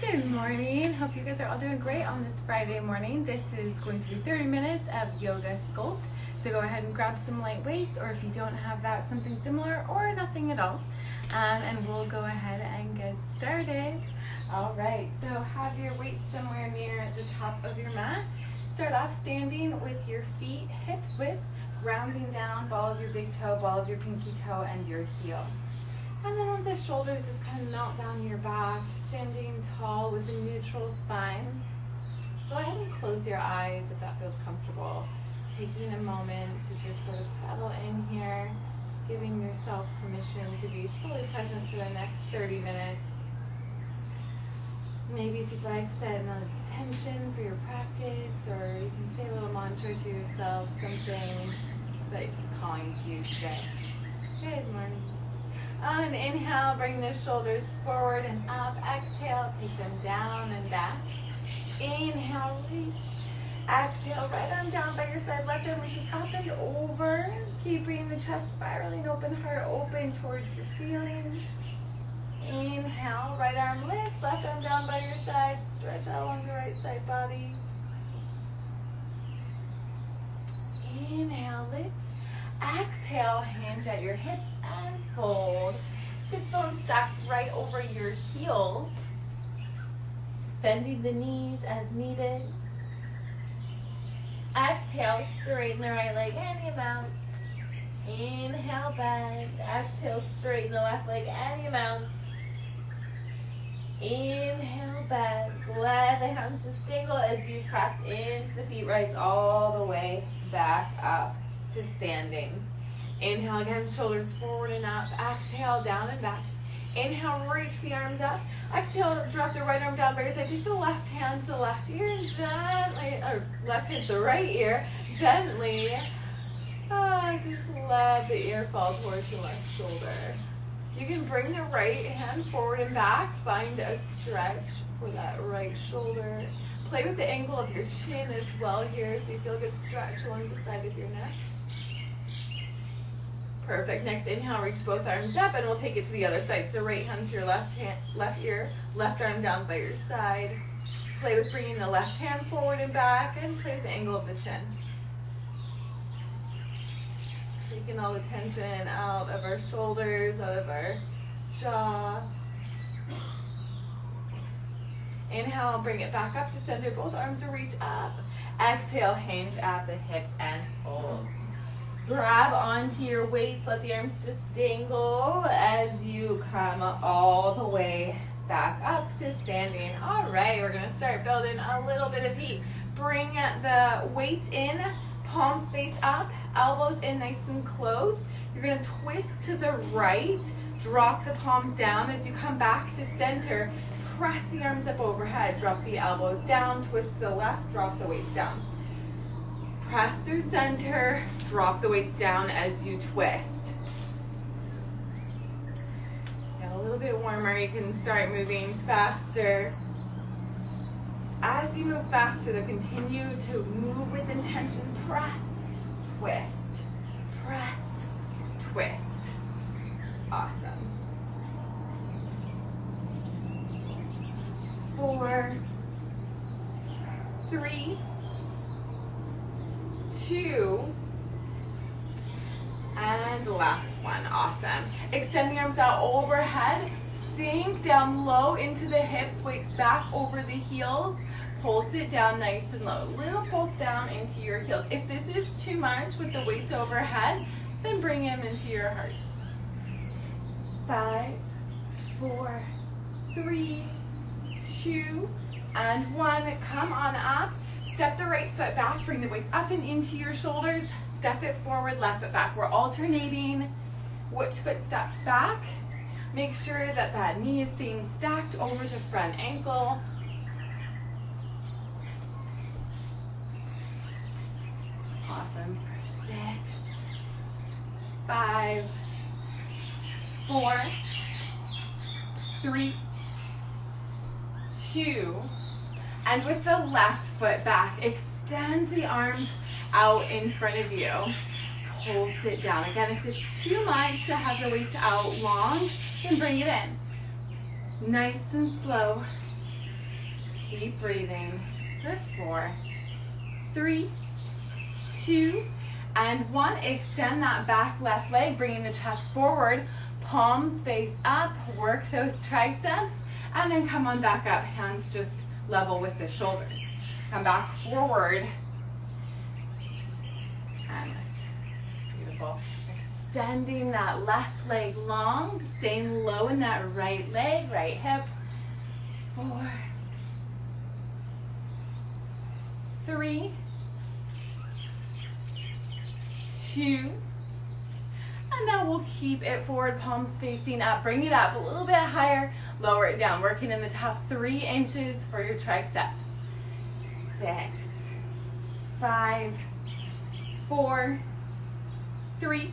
Good morning. Hope you guys are all doing great on this Friday morning. This is going to be 30 minutes of yoga sculpt. So go ahead and grab some light weights, or if you don't have that, something similar or nothing at all. And we'll go ahead and get started. All right, so have your weights somewhere near the top of your mat. Start off standing with your feet hips width, rounding down, ball of your big toe, ball of your pinky toe, and your heel. And then with the shoulders, just kind of melt down your back, standing tall with a neutral spine. Go ahead and close your eyes if that feels comfortable. Taking a moment to just sort of settle in here, giving yourself permission to be fully present for the next 30 minutes. Maybe if you'd like, set an intention for your practice, or you can say a little mantra to yourself, something that's calling to you today. Good morning. On an inhale, bring the shoulders forward and up. Exhale, take them down and back. Inhale, reach. Exhale, right arm down by your side, left arm reaches up and over. Keep bringing the chest spiraling open, heart open towards the ceiling. Inhale, right arm lifts, left arm down by your side, stretch out along the right side body. Inhale, lift. Exhale, hinge at your hips and fold. Sit bones stacked right over your heels. Bending the knees as needed. Exhale, straighten the right leg any amount. Inhale, bend. Exhale, straighten the left leg any amount. Inhale, bend. Let the hands just dangle as you press into the feet, rise all the way back up to standing. Inhale again, shoulders forward and up. Exhale, down and back. Inhale, reach the arms up. Exhale, drop the right arm down by your side. Take the left hand to the left ear and gently, or left hand to the right ear, gently. Just let the ear fall towards the left shoulder. You can bring the right hand forward and back. Find a stretch for that right shoulder. Play with the angle of your chin as well here, so you feel a good stretch along the side of your neck. Perfect. Next inhale, reach both arms up, and we'll take it to the other side. So right hand to your left ear, left arm down by your side. Play with bringing the left hand forward and back, and play with the angle of the chin. Taking all the tension out of our shoulders, out of our jaw. Inhale, bring it back up to center. Both arms will reach up. Exhale, hinge at the hips and fold. Grab onto your weights. Let the arms just dangle as you come all the way back up to standing. All right, we're going to start building a little bit of heat. Bring the weights in, palms face up, elbows in nice and close. You're going to twist to the right, drop the palms down. As you come back to center, press the arms up overhead, drop the elbows down, twist to the left, drop the weights down. Press through center, drop the weights down as you twist. Get a little bit warmer, you can start moving faster. As you move faster, though, continue to move with intention. Press, twist, press, twist. Awesome. 4, 3, 2, and last one. Awesome. Extend the arms out overhead. Sink down low into the hips, weights back over the heels. Pulse it down nice and low. Little pulse down into your heels. If this is too much with the weights overhead, then bring them into your hearts. 5, 4, 3, 2, and 1. Come on up. Step the right foot back, bring the weights up and into your shoulders. Step it forward, left foot back. We're alternating which foot steps back. Make sure that that knee is staying stacked over the front ankle. Awesome. 6, 5, 4, 3, 2, and with the left foot back, extend the arms out in front of you. Pulse it down. Again, if it's too much to have the weights out long, then bring it in. Nice and slow. Keep breathing for 4, 3, 2, and 1. Extend that back left leg, bringing the chest forward, palms face up, work those triceps, and then come on back up, hands just level with the shoulders. Come back forward, and lift. Beautiful. Extending that left leg long, staying low in that right leg, right hip. 4, 3, 2, and now we'll keep it forward, palms facing up. Bring it up a little bit higher, lower it down, working in the top 3 inches for your triceps. 6, 5, 4, 3,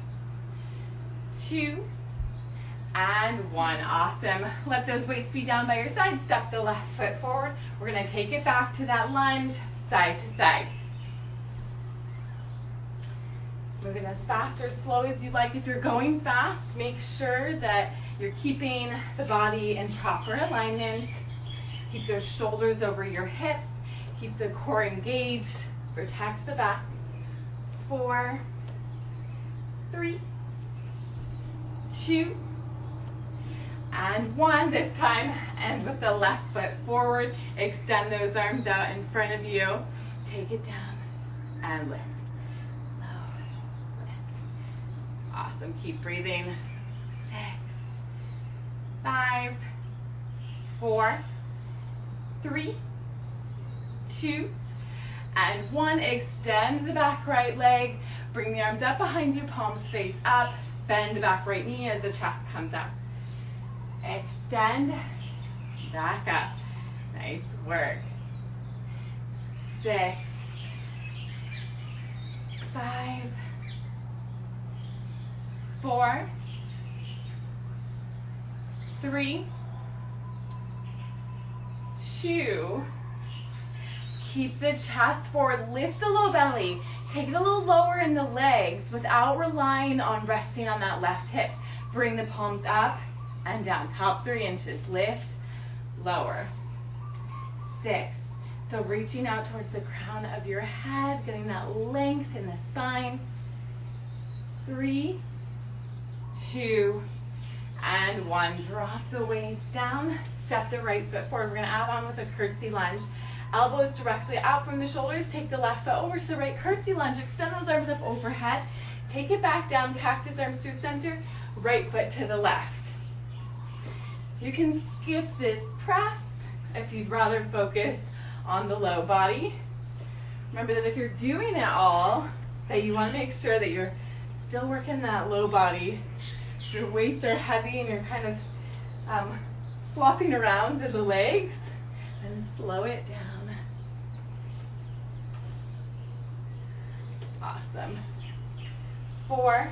2, and 1. Awesome. Let those weights be down by your side. Step the left foot forward. We're going to take it back to that lunge, side to side. Moving as fast or slow as you like. If you're going fast, make sure that you're keeping the body in proper alignment. Keep those shoulders over your hips. Keep the core engaged. Protect the back. 4, 3, 2, and 1. This time, and with the left foot forward, extend those arms out in front of you. Take it down and lift. Low, lift. Awesome. Keep breathing. 6, 5, 4, 3, 2, and 1. Extend the back right leg. Bring the arms up behind you, palms face up. Bend the back right knee as the chest comes up. Extend, back up. Nice work. 6, 5, 4, 3, 2. Keep the chest forward, lift the low belly. Take it a little lower in the legs without relying on resting on that left hip. Bring the palms up and down, top 3 inches. Lift, lower. 6. So reaching out towards the crown of your head, getting that length in the spine. 3, 2, and 1. Drop the weights down. Step the right foot forward. We're going to add on with a curtsy lunge. Elbows directly out from the shoulders. Take the left foot over to the right. Curtsy lunge. Extend those arms up overhead. Take it back down. Cactus arms through center. Right foot to the left. You can skip this press if you'd rather focus on the low body. Remember that if you're doing it all, that you want to make sure that you're still working that low body. If your weights are heavy and you're kind of flopping around in the legs, and slow it down. Awesome. 4,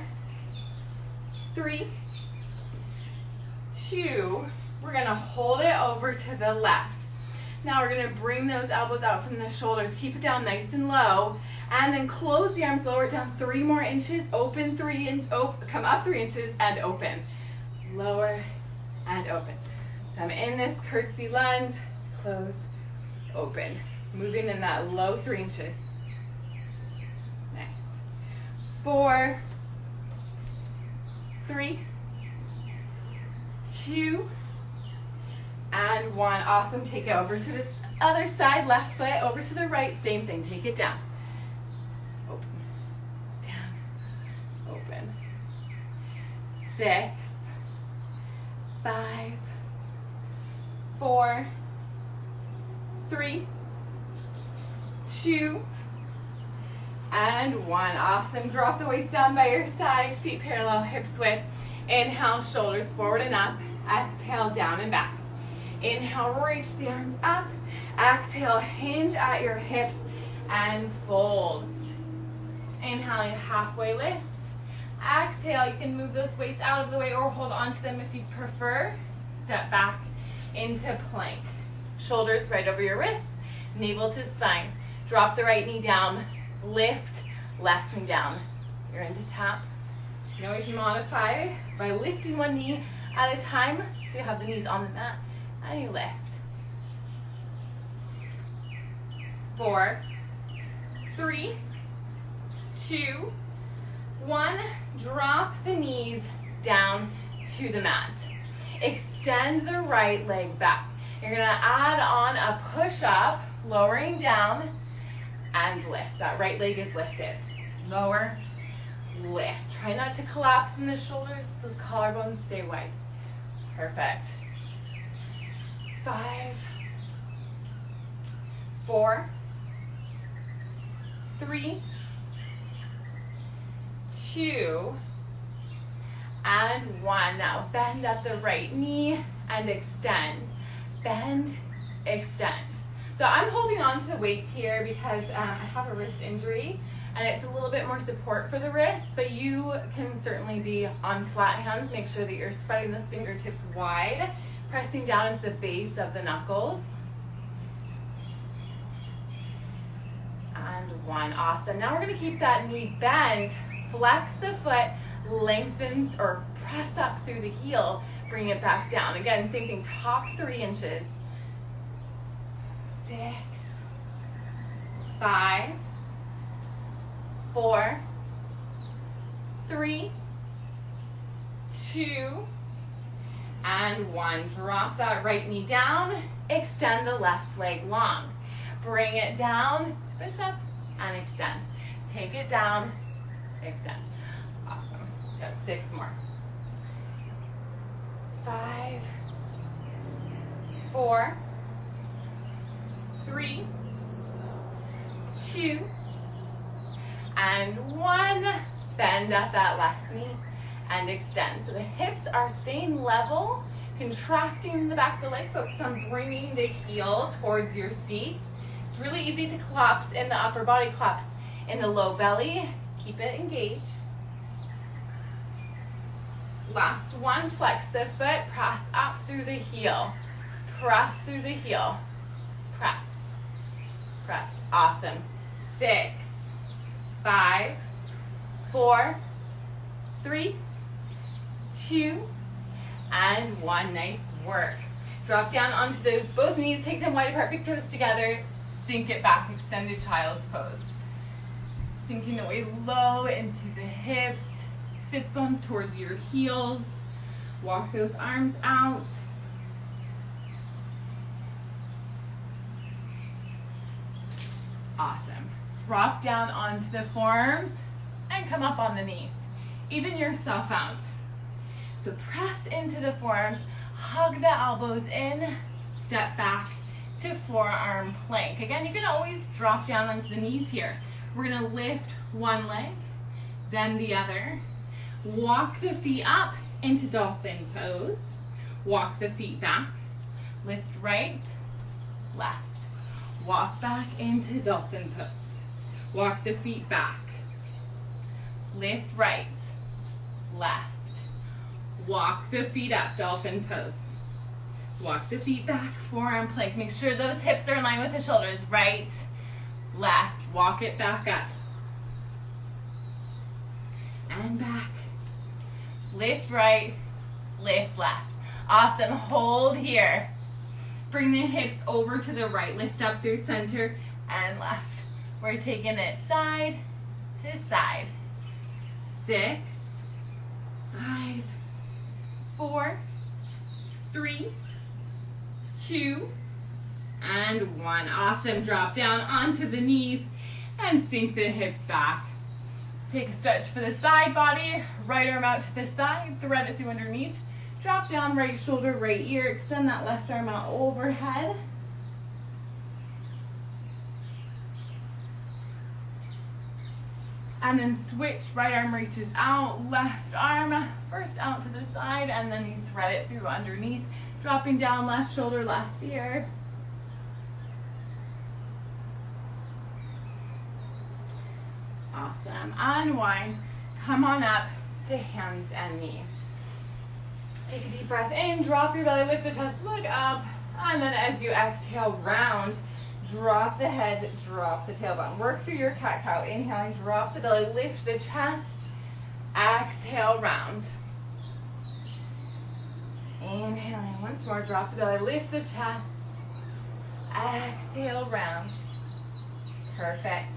3, 2. We're going to hold it over to the left. Now we're going to bring those elbows out from the shoulders. Keep it down nice and low. And then close the arms, lower it down 3 more inches. Open 3 inches, come up 3 inches and open. Lower and open. So I'm in this curtsy lunge. Close, open. Moving in that low 3 inches. Nice. 4, 3, 2, and 1. Awesome. Take it over to this other side. Left foot over to the right. Same thing. Take it down. Open. Down. Open. 6, 5, 4, 3, 2, and 1. Awesome. Drop the weights down by your side. Feet parallel, hips width. Inhale, shoulders forward and up. Exhale, down and back. Inhale, reach the arms up. Exhale, hinge at your hips and fold. Inhale, halfway lift. Exhale, you can move those weights out of the way or hold on to them if you prefer. Step back into plank. Shoulders right over your wrists, navel to spine. Drop the right knee down, lift, left knee down. You're into taps. You can always modify by lifting one knee at a time. So you have the knees on the mat and you lift. 4, 3, 2, 1. Drop the knees down to the mat. Extend the right leg back. You're gonna add on a push-up, lowering down, and lift. That right leg is lifted. Lower, lift. Try not to collapse in the shoulders. Those collarbones stay wide. Perfect. 5, 4, 3, 2, and 1. Now bend at the right knee and extend. Bend, extend. So I'm holding on to the weights here because I have a wrist injury and it's a little bit more support for the wrist, but you can certainly be on flat hands. Make sure that you're spreading those fingertips wide, pressing down into the base of the knuckles. And 1, awesome. Now we're gonna keep that knee bent, flex the foot, lengthen or press up through the heel, bring it back down. Again, same thing, top 3 inches. 6, 5, 4, 3, 2, and 1. Drop that right knee down, extend the left leg long. Bring it down, push up, and extend. Take it down, extend. Awesome. Got 6 more. 5, 4, 3, 2, and 1. Bend at that left knee and extend. So the hips are staying level, contracting the back of the leg. Focus on bringing the heel towards your seat. It's really easy to collapse in the upper body, collapse in the low belly. Keep it engaged. Last one, flex the foot, press up through the heel. Press through the heel. Press. Press. Awesome. 6, 5, 4, 3, 2, and 1. Nice work. Drop down onto those both knees, take them wide apart, big toes together, sink it back, extended child's pose. Sinking away low into the hips, sit bones towards your heels, walk those arms out. Awesome. Drop down onto the forearms and come up on the knees. Even yourself out. So press into the forearms, hug the elbows in, step back to forearm plank. Again, you can always drop down onto the knees here. We're gonna lift one leg, then the other. Walk the feet up into dolphin pose. Walk the feet back. Lift right, left. Walk back into dolphin pose. Walk the feet back. Lift right, left. Walk the feet up, dolphin pose. Walk the feet back, forearm plank. Make sure those hips are in line with the shoulders. Right, left. Walk it back up. And back. Lift right, lift left. Awesome, hold here. Bring the hips over to the right. Lift up through center and left. We're taking it side to side. 6, 5, 4, 3, 2, and 1. Awesome, drop down onto the knees and sink the hips back. Take a stretch for the side body, right arm out to the side, thread it through underneath. Drop down right shoulder, right ear, extend that left arm out overhead. And then switch, right arm reaches out, left arm first out to the side, and then you thread it through underneath. Dropping down left shoulder, left ear. Awesome. Unwind. Come on up to hands and knees. Take a deep breath in, drop your belly, lift the chest, look up, and then as you exhale, round, drop the head, drop the tailbone. Work through your cat-cow. Inhaling, drop the belly, lift the chest, exhale, round. Inhaling once more, drop the belly, lift the chest, exhale, round. Perfect.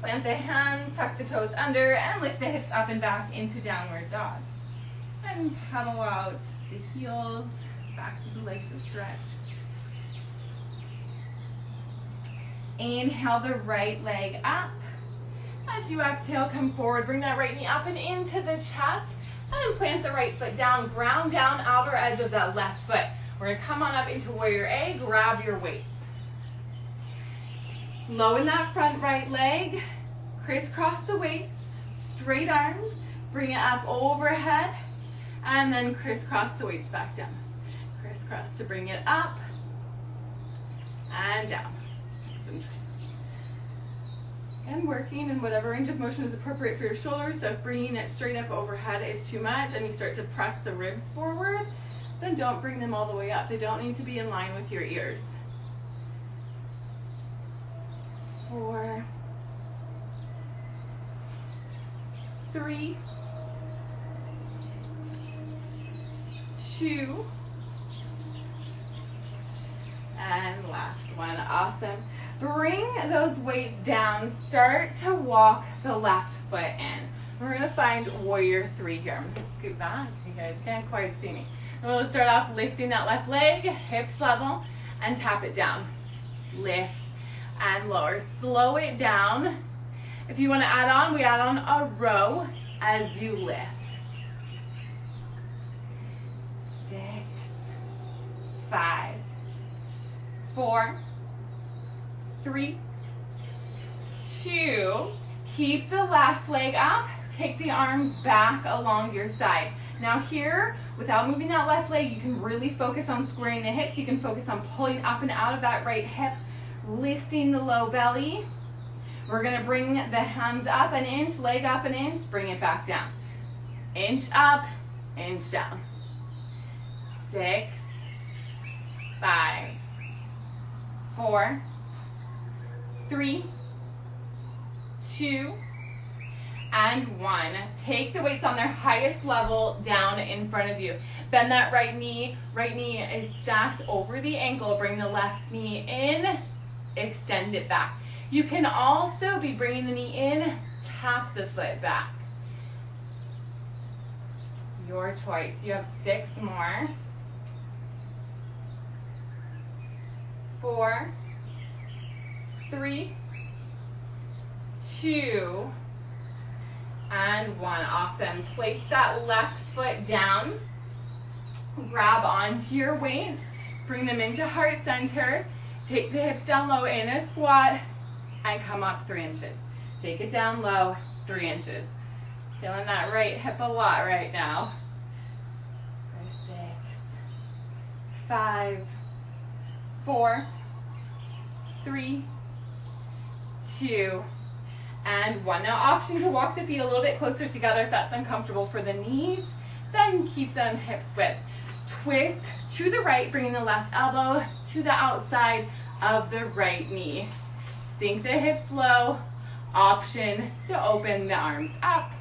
Plant the hands, tuck the toes under, and lift the hips up and back into downward dog. And pedal out the heels, backs of the legs to stretch. Inhale the right leg up. As you exhale, come forward, bring that right knee up and into the chest, and plant the right foot down, ground down, outer edge of that left foot. We're gonna come on up into warrior A, grab your weights. Low in that front right leg, crisscross the weights, straight arm, bring it up overhead, and then crisscross the weights back down. Crisscross to bring it up and down. Excellent. And working in whatever range of motion is appropriate for your shoulders. So if bringing it straight up overhead is too much and you start to press the ribs forward, then don't bring them all the way up. They don't need to be in line with your ears. 4, 3, 2, and last one. Awesome. Bring those weights down. Start to walk the left foot in. We're going to find warrior 3 here. I'm going to scoot back. You guys can't quite see me. We'll start off lifting that left leg, hips level, and tap it down. Lift and lower. Slow it down. If you want to add on, we add on a row as you lift. 6, 5, 4, 3, 2. Keep the left leg up. Take the arms back along your side. Now here, without moving that left leg, you can really focus on squaring the hips. You can focus on pulling up and out of that right hip, lifting the low belly. We're going to bring the hands up an inch, leg up an inch, bring it back down. Inch up, inch down. 6, 5, 4, 3, 2, and 1. Take the weights on their highest level down in front of you. Bend that right knee. Right knee is stacked over the ankle. Bring the left knee in. Extend it back. You can also be bringing the knee in. Tap the foot back. Your choice. You have 6 more. 4, 3, 2, and 1. Awesome. Place that left foot down. Grab onto your weights. Bring them into heart center. Take the hips down low in a squat and come up 3 inches. Take it down low, 3 inches. Feeling that right hip a lot right now. 6, 5, 4, 3, 2, and 1. Now option to walk the feet a little bit closer together if that's uncomfortable for the knees, then keep them hips width. Twist to the right, bringing the left elbow to the outside of the right knee. Sink the hips low. Option to open the arms up.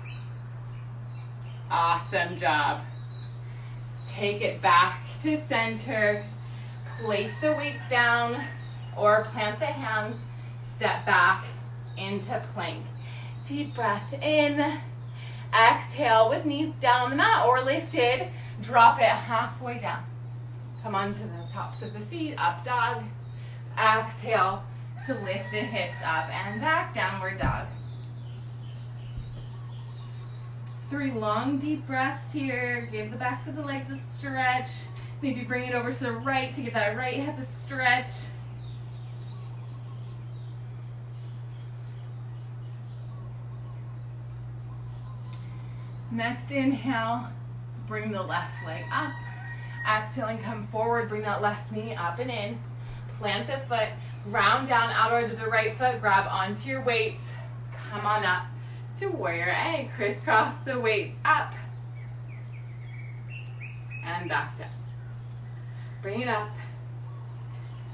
Awesome job. Take it back to center. Place the weights down or plant the hands. Step back into plank. Deep breath in. Exhale with knees down on the mat or lifted. Drop it halfway down. Come onto the tops of the feet, up dog. Exhale to lift the hips up and back, downward dog. 3 long deep breaths here. Give the backs of the legs a stretch. Maybe bring it over to the right to give that right hip a stretch. Next inhale, bring the left leg up. Exhaling, come forward, bring that left knee up and in. Plant the foot, ground down, outer edge of the right foot, grab onto your weights. Come on up to warrior A. Crisscross the weights up and back down. Bring it up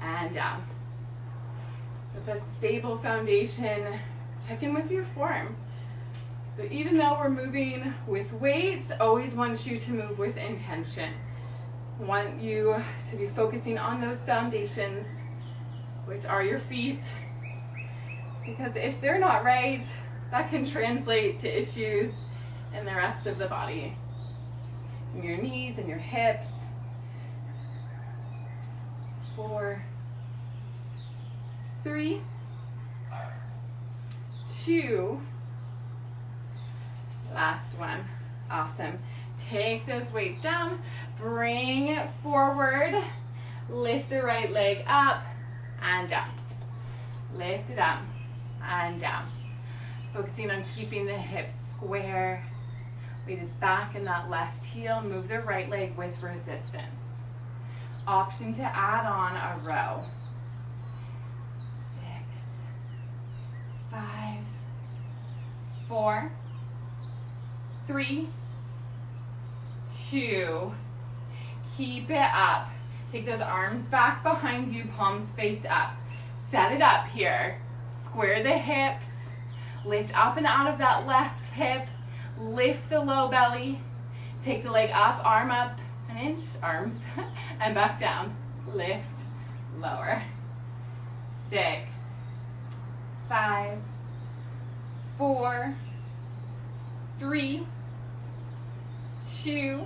and down. With a stable foundation, check in with your form. So even though we're moving with weights, always want you to move with intention. Want you to be focusing on those foundations, which are your feet, Because if they're not right, that can translate to issues in the rest of the body. In your knees and your hips. 4, 3, 2, last one. Awesome. Take those weights down, bring it forward, lift the right leg up and down. Lift it up and down. Focusing on keeping the hips square. Weight is back in that left heel. Move the right leg with resistance. Option to add on a row. 6, 5, 4, 3, 2. Keep it up. Take those arms back behind you, palms face up. Set it up here. Square the hips. Lift up and out of that left hip. Lift the low belly. Take the leg up, arm up an inch, arms, and back down. Lift, lower. 6, 5, 4, 3, 2,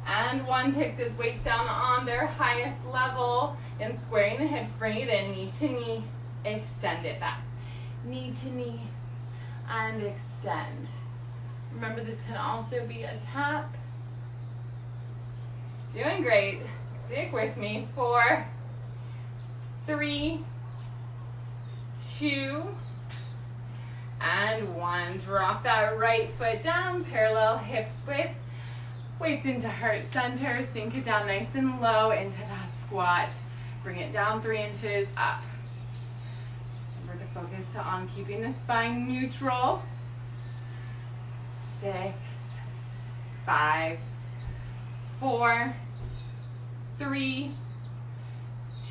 and 1. Take those weights down on their highest level and squaring the hips, bring it in, knee to knee, extend it back. Knee to knee and extend. Remember, this can also be a tap. Doing great. Stick with me. 4, 3, 2, and 1. Drop that right foot down, parallel hips width. Weights into heart center. Sink it down nice and low into that squat. Bring it down 3 inches up. Remember to focus on keeping the spine neutral. 6, 5, 4, 3,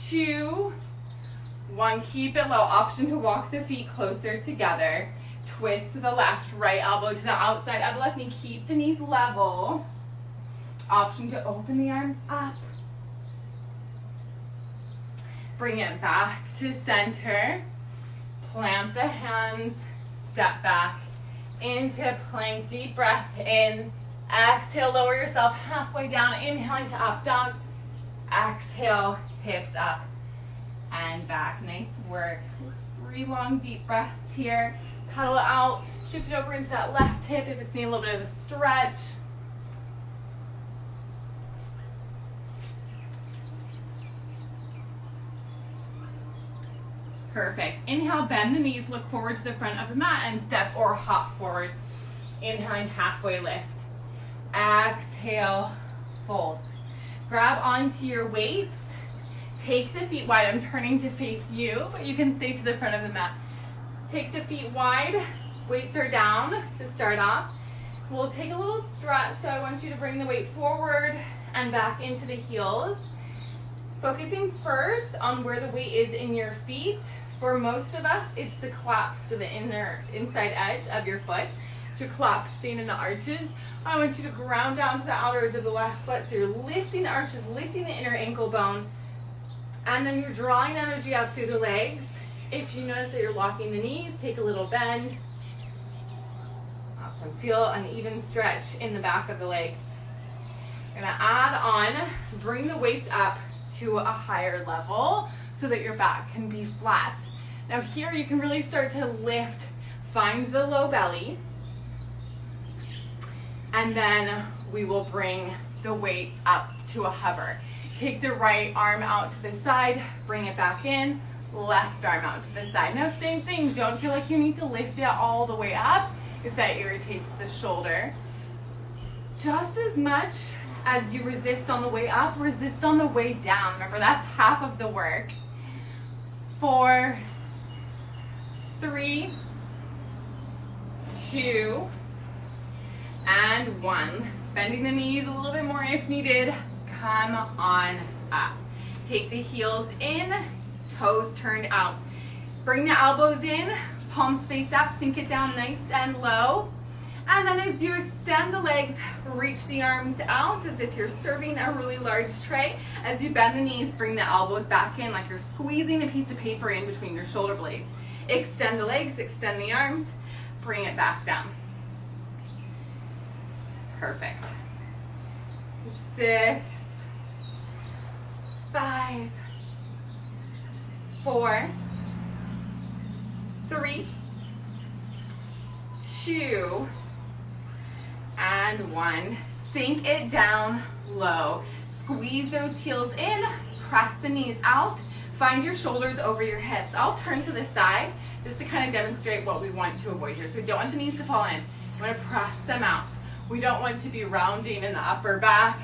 2, 1. Keep it low. Option to walk the feet closer together. Twist to the left, right elbow to the outside of the left knee. Keep the knees level. Option to open the arms up. Bring it back to center. Plant the hands. Step back into plank. Deep breath in. Exhale, lower yourself halfway down. Inhale into up dog. Exhale, hips up and back. Nice work. 3 long deep breaths here. Paddle out. Shift it over into that left hip if it's needing a little bit of a stretch. Perfect. Inhale, bend the knees, look forward to the front of the mat and step or hop forward. Inhaling, halfway lift. Exhale, fold. Grab onto your weights. Take the feet wide. I'm turning to face you, but you can stay to the front of the mat. Take the feet wide. Weights are down to start off. We'll take a little stretch, so I want you to bring the weight forward and back into the heels. Focusing first on where the weight is in your feet. For most of us, it's to collapse to the inside edge of your foot. So you're collapsing in the arches. I want you to ground down to the outer edge of the left foot. So you're lifting the arches, lifting the inner ankle bone. And then you're drawing energy up through the legs. If you notice that you're locking the knees, take a little bend. Awesome. Feel an even stretch in the back of the legs. You're gonna add on, bring the weights up to a higher level so that your back can be flat. Now here you can really start to lift, find the low belly, and then we will bring the weights up to a hover. Take the right arm out to the side, bring it back in, left arm out to the side. Now same thing, don't feel like you need to lift it all the way up if that irritates the shoulder. Just as much as you resist on the way up, resist on the way down. Remember, that's half of the work. 4, 3, 2, and 1. Bending the knees a little bit more if needed. Come on up. Take the heels in, toes turned out. Bring the elbows in, palms face up, sink it down nice and low. And then as you extend the legs, reach the arms out as if you're serving a really large tray. As you bend the knees, bring the elbows back in like you're squeezing a piece of paper in between your shoulder blades. Extend the legs, extend the arms, bring it back down. Perfect. 6, 5, 4, 3, 2, and 1. Sink it down low. Squeeze those heels in, press the knees out, find your shoulders over your hips. I'll turn to the side just to kind of demonstrate what we want to avoid here. So we don't want the knees to fall in. We want to press them out. We don't want to be rounding in the upper back.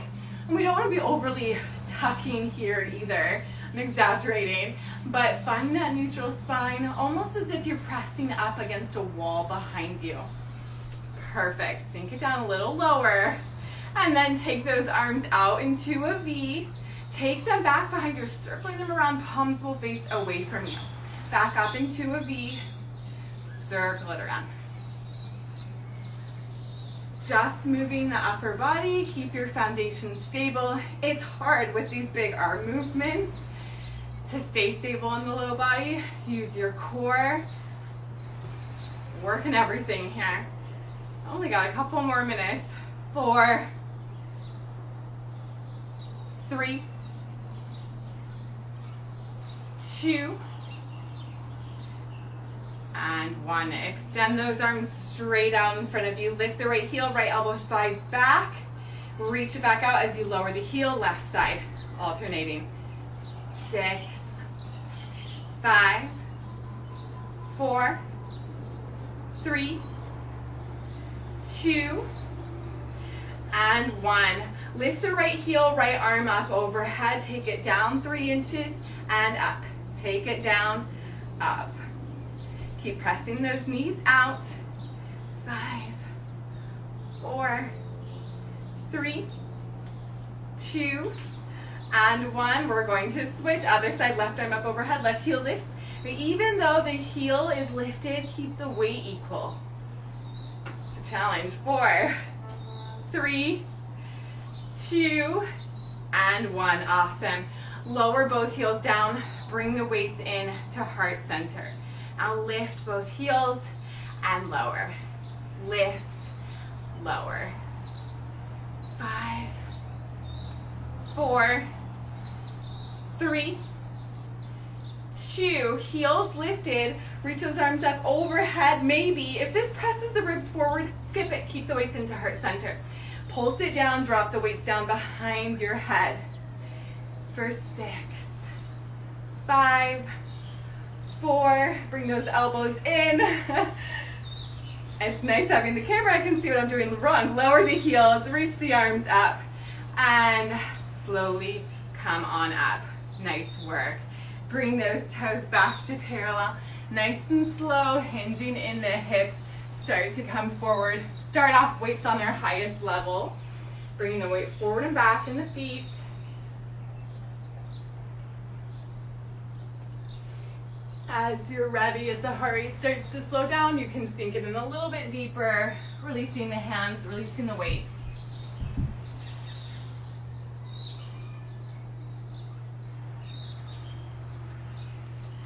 And we don't want to be overly tucking here either. I'm exaggerating, but find that neutral spine almost as if you're pressing up against a wall behind you. Perfect. Sink it down a little lower. And then take those arms out into a V. Take them back behind you, circling them around, palms will face away from you. Back up into a V, circle it around. Just moving the upper body, keep your foundation stable. It's hard with these big arm movements to stay stable in the low body. Use your core. Working everything here. Only got a couple more minutes. 4, 3, 2, and 1. Extend those arms straight out in front of you. Lift the right heel, right elbow slides back. Reach it back out as you lower the heel, left side, alternating. 6, 5, 4, 3, 2, and 1. Lift the right heel, right arm up overhead. Take it down 3 inches and up. Take it down, up. Keep pressing those knees out. 5, 4, 3, 2, and 1. We're going to switch. Other side, left arm up overhead, left heel lifts. But even though the heel is lifted, keep the weight equal. It's a challenge. 4, 3, 2, and 1. Awesome. Lower both heels down. Bring the weights in to heart center. Now lift both heels and lower. Lift, lower. 5, 4, 3, 2. Heels lifted. Reach those arms up overhead. Maybe if this presses the ribs forward, skip it. Keep the weights into heart center. Pulse it down. Drop the weights down behind your head. For 6, 5, 4. Bring those elbows in. It's nice having the camera. I can see what I'm doing wrong. Lower the heels. Reach the arms up. And slowly come on up. Nice work. Bring those toes back to parallel. Nice and slow. Hinging in the hips. Start to come forward. Start off weights on their highest level. Bringing the weight forward and back in the feet. As you're ready, as the heart rate starts to slow down, you can sink it in a little bit deeper, releasing the hands, releasing the weights.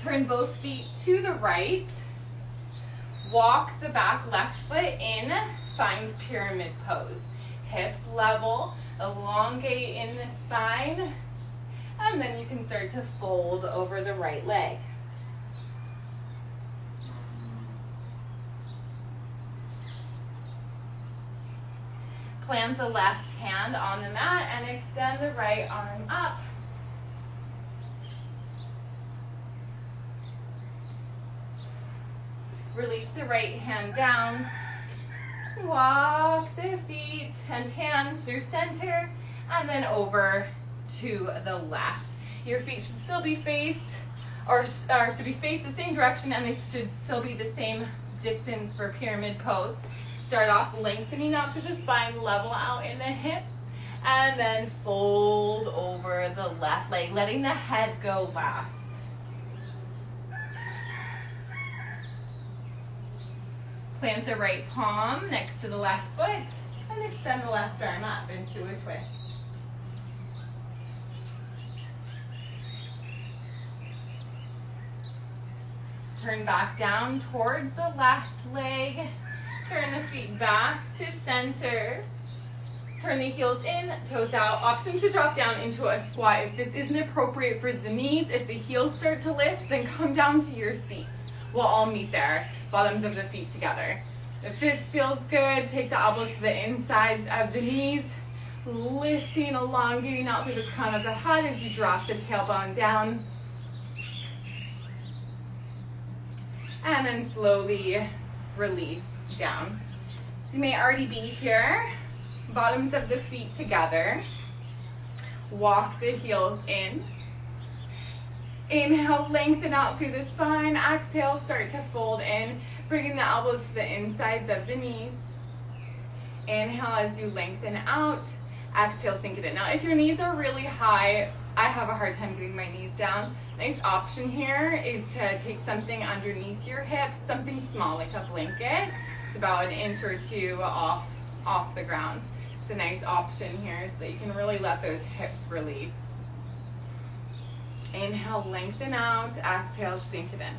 Turn both feet to the right. Walk the back left foot in, find pyramid pose. Hips level, elongate in the spine, and then you can start to fold over the right leg. Plant the left hand on the mat and extend the right arm up. Release the right hand down. Walk the feet and hands through center and then over to the left. Your feet should still be faced or should be faced the same direction, and they should still be the same distance for pyramid pose. Start off lengthening out through the spine, level out in the hips, and then fold over the left leg, letting the head go last. Plant the right palm next to the left foot and extend the left arm up into a twist. Turn back down towards the left leg. Turn the feet back to center. Turn the heels in, toes out. Option to drop down into a squat. If this isn't appropriate for the knees, if the heels start to lift, then come down to your seats. We'll all meet there, bottoms of the feet together. If this feels good, take the elbows to the insides of the knees, lifting, elongating out through the crown of the head as you drop the tailbone down. And then slowly release down. So you may already be here, bottoms of the feet together. Walk the heels in. Inhale, lengthen out through the spine. Exhale, start to fold in, bringing the elbows to the insides of the knees. Inhale as you lengthen out. Exhale, sink it in. Now, if your knees are really high, I have a hard time getting my knees down. Nice option here is to take something underneath your hips, something small like a blanket. It's about an inch or two off the ground. It's a nice option here so that you can really let those hips release. Inhale, lengthen out. Exhale, sink it in.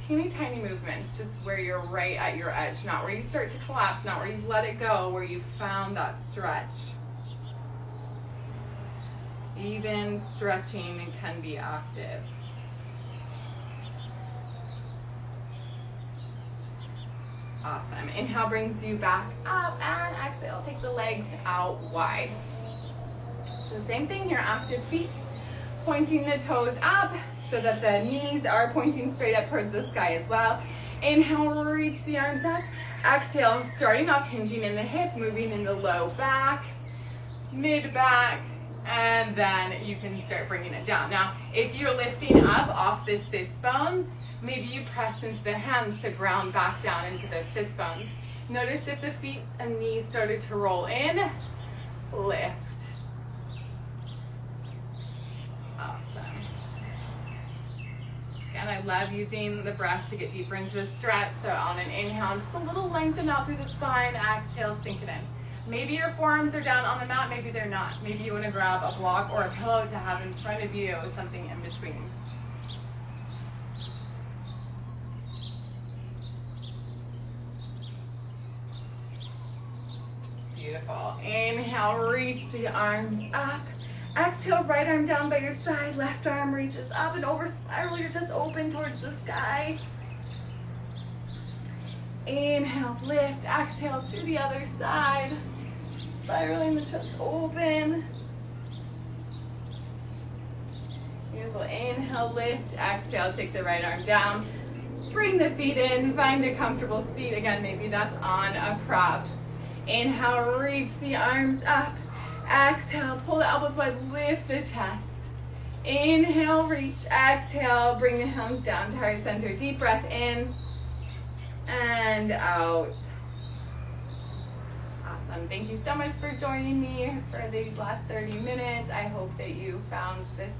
Teeny tiny movements, just where you're right at your edge, not where you start to collapse, not where you've let it go, where you've found that stretch. Even stretching can be active. Awesome. Inhale brings you back up, and exhale, take the legs out wide. So same thing here, active feet, pointing the toes up so that the knees are pointing straight up towards the sky as well. Inhale, reach the arms up. Exhale, starting off hinging in the hip, moving in the low back, mid back, and then you can start bringing it down. Now, if you're lifting up off the sits bones, maybe you press into the hands to ground back down into those sits bones. Notice if the feet and knees started to roll in, lift. Awesome. Again, I love using the breath to get deeper into the stretch. So on an inhale, just a little lengthen out through the spine. Exhale, sink it in. Maybe your forearms are down on the mat, maybe they're not. Maybe you want to grab a block or a pillow to have in front of you, something in between. Beautiful. Inhale, reach the arms up. Exhale, right arm down by your side, left arm reaches up and over, spiral your chest open towards the sky. Inhale, lift. Exhale to the other side. Spiraling the chest open. Beautiful. Inhale, lift. Exhale, take the right arm down. Bring the feet in. Find a comfortable seat. Again, maybe that's on a prop. Inhale, reach the arms up. Exhale, pull the elbows wide, lift the chest. Inhale, reach. Exhale, bring the hands down to heart center. Deep breath in and out. Awesome. Thank you so much for joining me for these last 30 minutes. I hope that you found this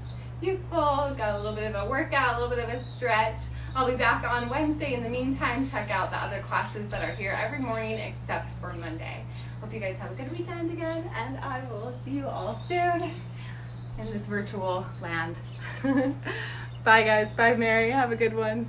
useful, got a little bit of a workout, a little bit of a stretch. I'll be back on Wednesday. In the meantime, check out the other classes that are here every morning except for Monday. Hope you guys have a good weekend again, and I will see you all soon in this virtual land. Bye guys. Bye Mary. Have a good one.